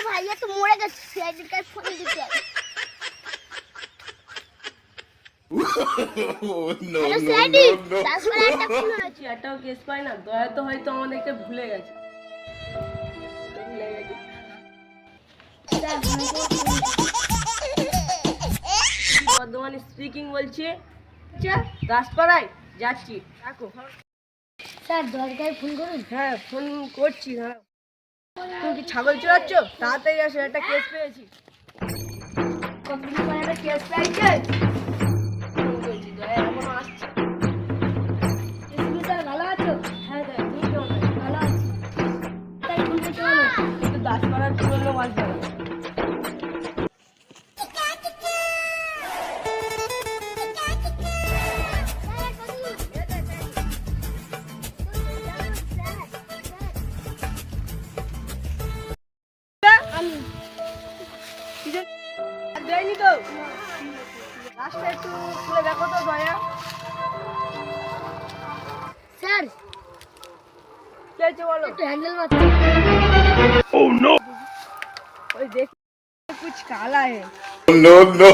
ভাইয়া তো মরে গেছে, ফোন দিতে। একটাও কেস পাই না, দয়া তো হয়তো আমাদেরকে ভুলে গেছে। বর্ধমানে স্পিকিং বলছি, দাসপাড়ায় যাচ্ছি, রাখো। স্যার দরকার ফোন করুন। হ্যাঁ ফোন করছি, দাঁড়াও। তুমি কি ছাগল চড়াচ্ছ? তাড়াতাড়ি আসো, একটা কেস পেয়েছি। কতদিন পরে একটা কেস পাইছে। বলছি দয়া এখনো আসছে। স্যার ভালো আছো? হ্যাঁ দয়া, তুমি কেমন আছো? ভালো আছি। তাই ফোন করতে বলো। কিন্তু দাসপাড়ার পুরনো বাসপাড়া। দেয়নি তো, রাস্তা একটু খুলে দেখো তো দয়া। স্যার কি হয়েছে বলো? একটু হ্যান্ডেল মারতে। ওই দেখ कुछ काला है। No, no.